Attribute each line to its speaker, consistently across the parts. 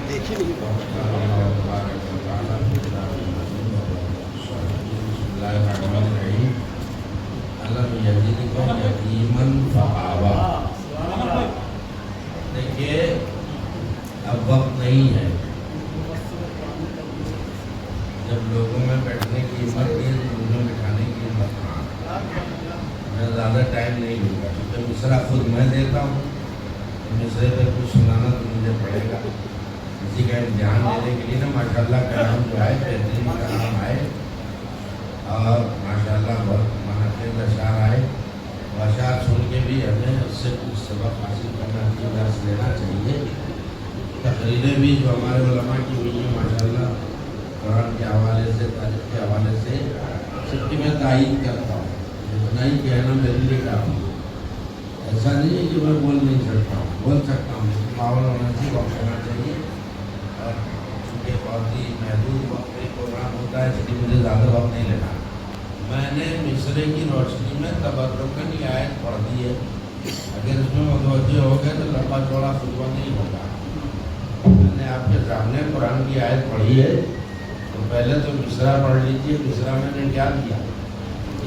Speaker 1: دیکھ ہی نہیں
Speaker 2: دیکھیے اب وقت نہیں ہے جب لوگوں میں بیٹھنے کی ہمت نہیں ہے تو مجھے بٹھانے کی ہمت کہاں. میں زیادہ ٹائم نہیں لوں گا کیونکہ مصرع خود میں دیتا ہوں. مصرے پہ کچھ سنانا تو مجھے پڑے گا. کسی کا امتحان دینے کے لیے نا ماشاء اللہ کلام جو ہے بہترین کلام آئے اور ماشاء اللہ بہت منعقد اشعار آئے. اشعار سن کے بھی ہمیں اس سے کچھ سبق حاصل کرنا چاہیے, درس لینا چاہیے. تقریریں بھی جو ہمارے علماء کی ہوئی ہیں ماشاء اللہ قرآن کے حوالے سے, تاریخ کے حوالے سے, سب کی میں تائید کرتا ہوں. اتنا ہی کہنا میرے لیے کافی ہے. ایسا نہیں ہے کہ میں بول نہیں سکتا ہوں, بول سکتا ہوں. ماحول ہونا چاہیے, وقت ہونا چاہیے. اور چونکہ بہت ہی محدود وقت میں پروگرام ہوتا ہے اس لیے مجھے زیادہ وقت نہیں لینا. میں نے مصرے کی روشنی میں تبرکن یہ آیت پڑھ دی ہے. اگر اس میں متوجہ ہو گئے تو لمبا چوڑا خطبہ نہیں ہوگا. میں نے آپ کے سامنے قرآن کی آیت پڑھی ہے تو پہلے تو مصرع پڑھ لیجیے. مصرع میں نے کیا دیا,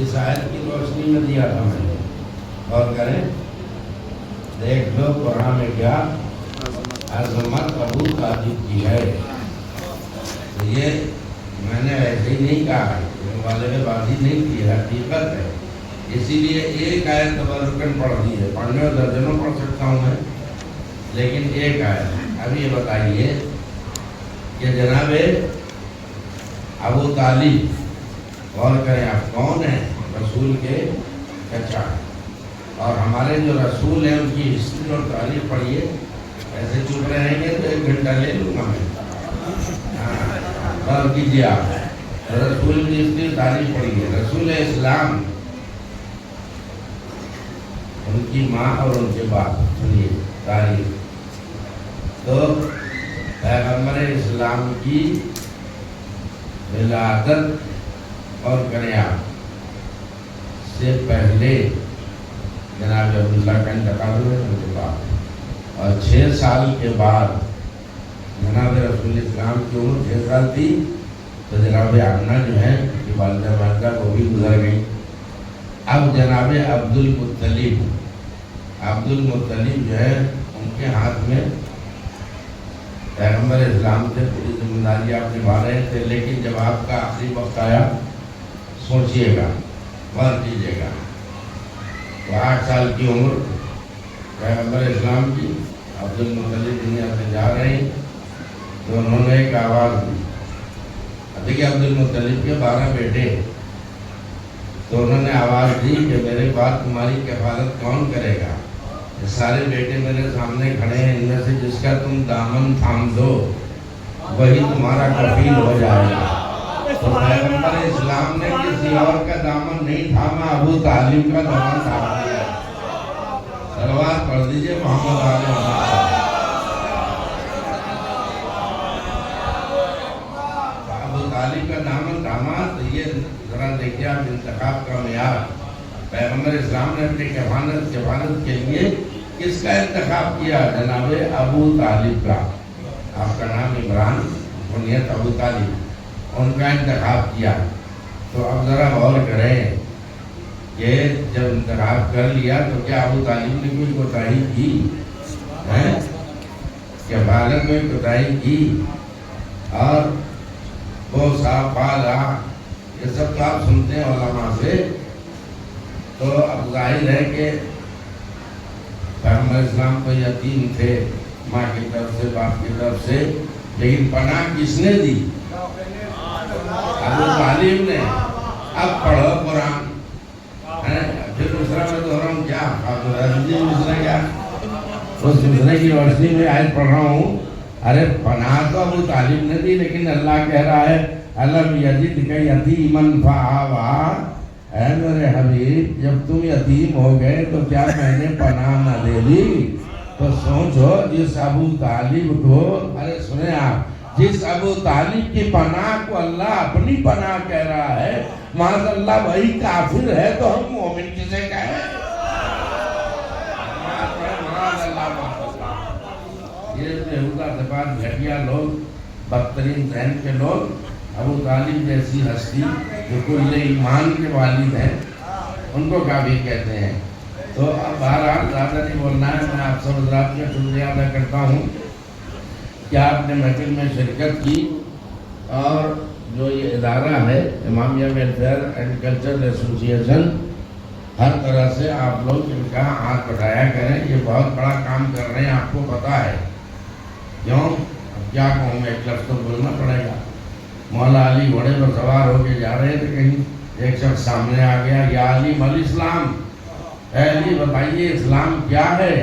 Speaker 2: اس آیت کی روشنی میں دیا تھا میں نے. اور کریں دیکھ لو قرآن میں کیا عظمت ابو طالب کی ہے. تو یہ میں نے ایسے ہی نہیں کہا ہے, والے بازی نہیں کی, حقیقت ہے. اسی لیے ایک آیت تبرکن پڑھ دی ہے. پڑھنے اور درجنوں پڑھ سکتا ہوں میں, لیکن ایک آیت. اب یہ بتائیے کہ جناب ابو طالب, غور کریں آپ, کون ہیں؟ رسول کے چچا. اور ہمارے جو رسول ہیں ان کی ہسٹری اور تاریخ پڑھیے. ایسے چپ رہیں گے تو 1 گھنٹہ لے لوں گا میں. غور کیجیے آپ, رسول کی ہسٹری تاریخ پڑھیے. رسول اسلام, ان کی ماں اور ان کے باپ, سنیے تاریخ. تو پیغمبر اسلام کی ولادت اور کریں آپ سے پہلے جناب عبداللہ کا انتقال ہوئے ان کے بعد, اور 6 سال کے بعد جناب رسول اسلام کی عمر 6 سال تھی تو جناب آمنہ جو ہے کہ والدہ وہ بھی گزر گئی. اب جناب عبد المطلب جو ہے ان کے ہاتھ میں پیغمبر اسلام سے پوری ذمہ داری آپ نبھا رہے تھے. لیکن جب آپ کا آخری وقت آیا, سوچئے گا, غور کیجیے گا, تو 8 سال کی عمر پیغمبر اسلام کی, عبد المطلب دنیا سے جا رہے ہیں تو انہوں نے ایک آواز دی. دیکھیے عبد المطلب کے 12 بیٹے, تو انہوں نے آواز دی کہ میرے بعد تمہاری کفالت کون کرے گا؟ یہ سارے بیٹے میرے سامنے کھڑے ہیں, ان میں سے جس کا تم دامن تھام دو وہی تمہارا کفیل ہو جائے گا. تو پیغمبر اسلام نے کسی اور کا دامن نہیں تھاما, ابو طالب کا دامن تھام دیا. صلوات پڑھ دیجئے محمد علیہ وسلم. ابو طالب کا دامن تھاما. تو یہ ذرا دیکھیے آپ انتخاب کا معیار. پیغمبر اسلام نے اپنی کفالت کے لیے کس کا انتخاب کیا؟ جناب ابو طالب کا. آپ کا نام عمران, بنیت ابو طالب, ان کا انتخاب کیا. تو اب ذرا غور کریں کہ جب انتخاب کر لیا تو کیا ابو طالب نے کوئی کوتاہی کی؟ کفالت میں کوتاہی کی؟ اور وہ صاحب پالا, یہ سب تو آپ سنتے ہیں علماء سے. تو اب ظاہر ہے کہ پیغمبر اسلام تو یتیم تھے ماں کی طرف سے, باپ کی طرف سے, لیکن پناہ کس نے دی؟ ابو طالب نے. اب پڑھو قرآن, پھر مصرع میں تو ہم کیا مصرع کیا, اس مصرع کی روشنی میں آیت پڑھ رہا ہوں. ارے پناہ تو ابو طالب نے دی, لیکن اللہ کہہ رہا ہے الم یجدک یتیما فآویٰ. اے میرے حبیب, جب تم یتیم ہو گئے تو کیا میں نے پناہ نہ دے دی؟ تو سوچو جس ابو طالب کو, ارے سنیں آپ, جس ابو طالب کی پناہ کو اللہ اپنی پناہ کہہ رہا ہے, معاذ اللہ وہی کافر ہے تو ہم مومن کسے کہیں؟ یہ یہودا سے بعد گھٹیا لوگ، بدترین ذہن کے لوگ، ابو طالب جیسی ہستی جو کل ایمان کے والد ہیں، ان کو کافی کہتے ہیں۔ تو اب بہرحال زیادہ نہیں بولنا ہے، میں آپ سب حضرات کا شکریہ ادا کرتا ہوں کہ آپ نے محفل میں شرکت کی، اور جو یہ ادارہ ہے امامیہ ویلفیئر اینڈ کلچرل ایسوسی ایشن، ہر طرح سے آپ لوگ ان کا ہاتھ بڑھایا کریں، یہ بہت بڑا کام کر رہے ہیں، آپ کو پتہ ہے کیوں؟ اب کیا کہوں میں، ایک لفظ تو بولنا پڑے گا۔ مولا علی گھوڑے پر سوار ہو کے جا رہے تھے کہیں، ایک شخص سامنے آ گیا، یا علی مل اسلام، اے علی بتائیے اسلام کیا ہے؟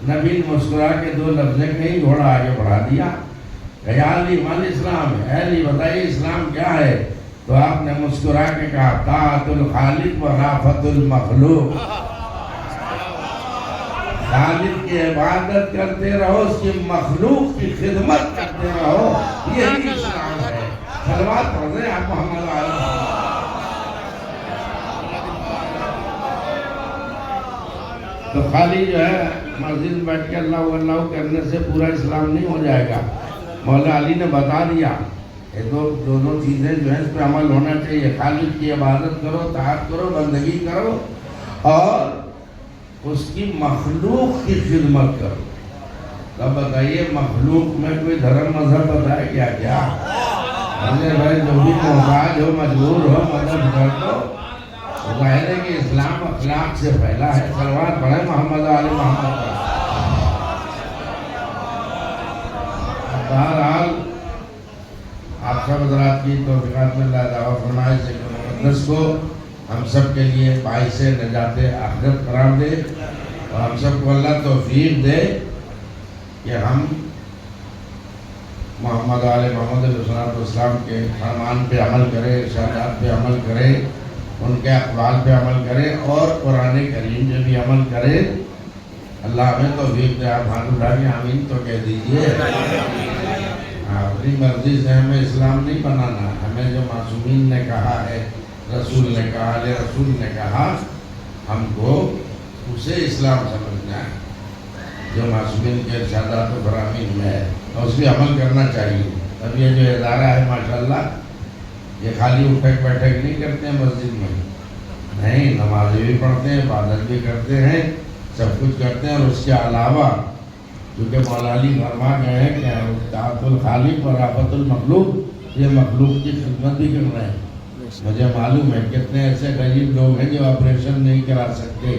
Speaker 2: نبی نے مسکرا کے دو لفظیں کہیں، گھوڑا آگے بڑھا دیا، یا علی مل اسلام، اے علی بتائیے اسلام کیا ہے؟ تو آپ نے مسکرا کے کہا، طاعت الخالق و رافت المخلوق، خالق کی عبادت کرتے رہو، اس کی مخلوق کی خدمت کرتے رہو، یہی اسلام ہے۔ صلوات پڑھ رہے ہیں آپ محمد علیہ۔ تو خالی جو ہے مسجد میں بیٹھ کے اللہ اللہ کرنے سے پورا اسلام نہیں ہو جائے گا۔ مولا علی نے بتا دیا، یہ دونوں چیزیں جو ہیں اس پہ عمل ہونا چاہیے، خالق کی عبادت کرو، طاعت کرو، بندگی کرو، اور اس کی مخلوق کی خدمت کرو۔ تب بتائیے مخلوق میں کوئی دھرم مذہب بتائے کیا؟ بھائی جو بھی محتاج ہو، مجبور ہو، مدد کر دو۔ ظاہر ہے کہ اسلام اخلاق سے پھیلا ہے۔ صلوات پڑھیں محمد علی محمد پر۔ بہرحال آپ سب حضرات کی توفیقات میں اللہ دعویٰ فرمائے سے مقدس کو ہم سب کے لیے باعث نجات آخرت قرار دے، اور ہم سب کو اللہ توفیق دے کہ ہم محمد علیہ محمد علیہ السلام کے فرمان پہ عمل کریں، ارشادات پہ عمل کریں، ان کے اقوال پہ عمل کریں، اور قرآن کریم پہ بھی عمل کریں۔ اللہ ہمیں توفیق دے۔ آپ ہاتھ اٹھا کے آمین تو کہہ دیجئے۔ اپنی مرضی سے ہمیں اسلام نہیں بنانا، ہمیں جو معصومین نے کہا ہے، رسول نے کہا، علیہ رسول نے کہا، ہم کو اسے اسلام سمجھنا ہے جو معصومین کے ارشادات و فرامین میں ہے، اور اس پہ عمل کرنا چاہیے۔ اب یہ جو ادارہ ہے ماشاءاللہ، یہ خالی اٹھک بیٹھک نہیں کرتے ہیں مسجد میں، نہیں، نمازیں بھی پڑھتے ہیں، عبادت بھی کرتے ہیں، سب کچھ کرتے ہیں، اور اس کے علاوہ کیونکہ مولا علی فرما گئے ہیں کہ طاعت الخالق و رافت المخلوق، یہ مخلوق کی خدمت بھی کر رہے ہیں۔ مجھے معلوم ہے کتنے ایسے غریب لوگ ہیں جو آپریشن نہیں کرا سکتے،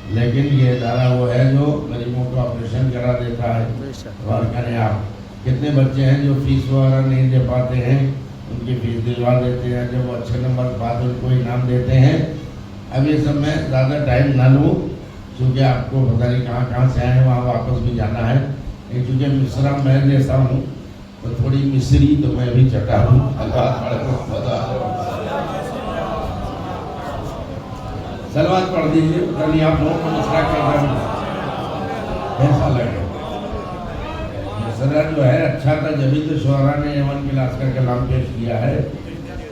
Speaker 2: لیکن یہ ادارہ وہ ہے جو غریبوں کو آپریشن کرا دیتا ہے۔ اور کریں آپ، کتنے بچے ہیں جو فیس وغیرہ نہیں دے پاتے ہیں، ان کی فیس دلوا دیتے ہیں، جب وہ اچھے نمبر بعد ان کو انعام دیتے ہیں۔ اب یہ سب میں زیادہ ٹائم نہ لوں، چونکہ آپ کو پتہ نہیں کہاں کہاں سے آئے ہیں، وہاں واپس بھی جانا ہے، چونکہ مصرع میں لیتا ہوں تو تھوڑی مصری تو میں بھی چٹا ہوں۔ صلوات پڑھ دیجئے، پتہ نہیں آپ لوگوں کو مصرع کیسا لگے۔ مصرع جو ہے اچھا تھا، جبھی تو شعراء نے یمن کلاس کا کلام پیش کیا ہے،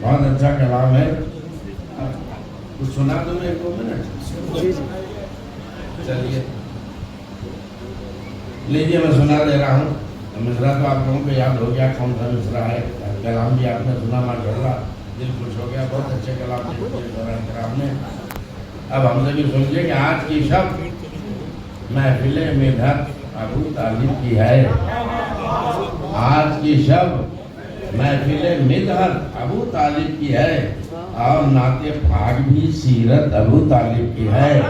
Speaker 2: بہت اچھا کلام ہے۔ کچھ سنا دوں میں ایک دو منٹ؟ چلیے لیجیے میں سنا دے رہا ہوں۔ مصرع تو آپ لوگوں کو یاد ہو گیا کون سا مصرع ہے، کلام بھی آپ نے سنا، ماشاءاللہ دل خوش ہو گیا، بہت اچھے کلام کرام نے۔ اب ہم سے بھی سنجھے کہ آج کی شب محفل مدحت ابو طالب کی ہے، آج کی شب محفل مدحت ابو طالب کی ہے، اور نعت پاک بھی سیرت ابو طالب کی ہے۔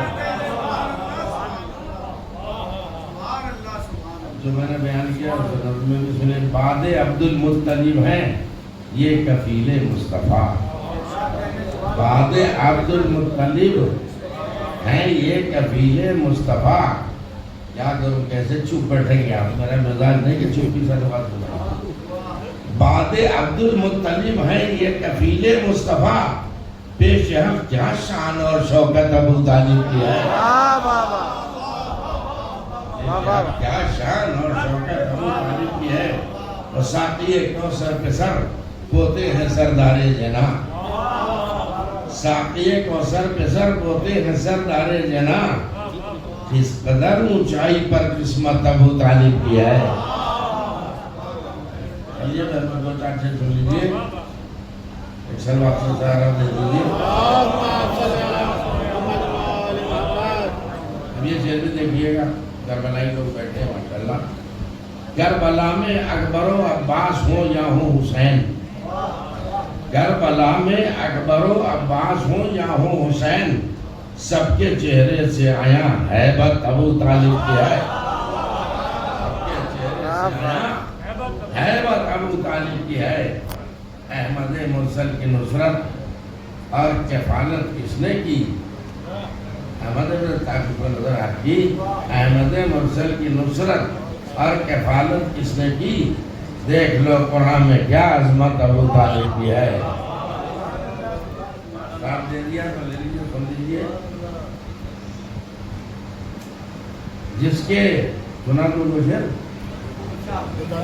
Speaker 2: جو میں نے بیان کیا اس میں بھی سنے، بعد عبد المطلب ہیں یہ کفیل مصطفیٰ، بعد عبد المطلب ہیں یہ کفیل مصطفیٰ۔ کیا کروں، کیسے چپ بیٹھیں گے آپ، میرا مزاج نہیں کہ چپی سے بات کرنا۔ بعد عبد المطلب ہیں یہ کفیل مصطفیٰ، پیش حق کیا شان اور شوکت ابو طالب کی ہے، کیا شان اور شوکت ابو طالب کی ہے۔ اور ساقی کوثر کے سر پوتے ہیں سردار جنا، ساقی کوثر کے سر پوتے ہیں سردار جنا، اس قدر اونچائی پر قسمت ابو طالب کی ہے. یہ دو چار سے سن لیجیے. ایک سلوات سے سارا دے دیجیے. اب یہ شعر بھی دیکھیے گا. کربلائی لوگ بیٹھے ہیں ماشاءاللہ. کربلا میں اکبر و عباس ہوں یا ہوں حسین. کربلا میں اکبر و عباس ہوں یا ہوں حسین, سب کے چہرے سے آیا ہیبت ابو طالب کی ہے. سب کے چہرے سے آیا ہیبت ابو طالب کی ہے. احمد مرسل کی نصرت اور کفالت کس نے کی؟ احمد مرسل کو نظر آتی. احمد مرسل کی نصرت اور کفالت کس نے کی؟ دیکھ لو قرآن میں کیا عظمت ابو طالب کی ہے. آپ دے دیا تو لے لیجیے, سن لیجیے. جس کے سنا تو کچھ ہے,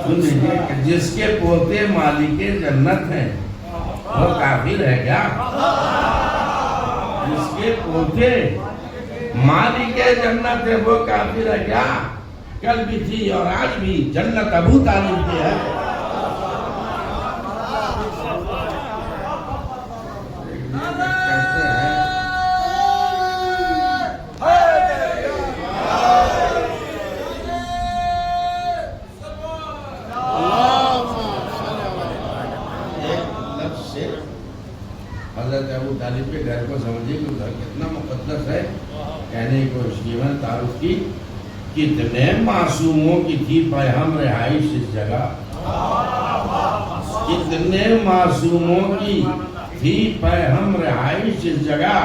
Speaker 2: سن لیجیے کہ جس کے پوتے مالک جنت ہیں وہ کافر ہے کیا؟ جس کے پوتے مالک جنت ہے وہ کافر ہے کیا؟ کل بھی تھی اور آج بھی جنت ابو طالب کی ہے. حضرت ابو طالب کے گھر کو سمجھے کہ گھر کتنا مقدس ہے. کہنے کو شیون تعارف کی, کتنے معصوموں کی تھی پیہم رہائش اس جگہ. کتنے معصوموں کی تھی پیہم رہائش اس جگہ.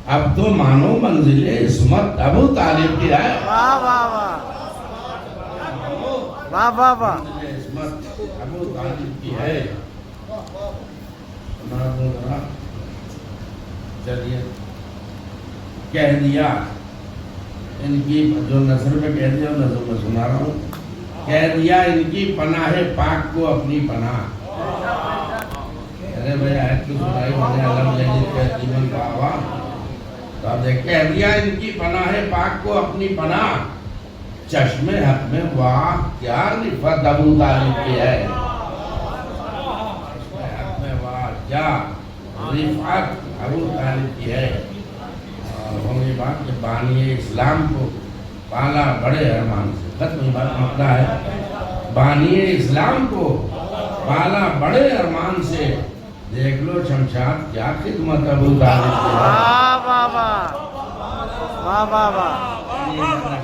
Speaker 2: اب تو مانو منزل عصمت ابو طالب کی ہے.
Speaker 1: واہ واہ واہ واہ واہ واہ.
Speaker 2: منزل عصمت ابو طالب کی ہے. چلیے کہہ دیا ان کی, جو نثر میں کہہ دیا نثر میں سنا رہا ہوں. کہہ دیا ان کی پناہ پاک کو اپنی پناہ. ارے بھائی آیت کی سنائی میں نے علم لیجیے کہ دیمن کا آواز. تو آپ دیکھ, کہہ دیا ان کی پناہ پاک کو اپنی پناہ. چشم حق میں واہ کیا رفت ابو طالب کی ہے. چشم حق میں واہ کیا رفت ابو طالب کی ہے. ہوگی بات کہ بانی اسلام کو پالا بڑے ارمان سے. ختم بات مقدہ ہے. بانی اسلام کو پالا بڑے ارمان سے. دیکھ لو شمشاد کیا خدمت ابو طالب کی ہے.
Speaker 1: واہ واہ واہ واہ واہ واہ.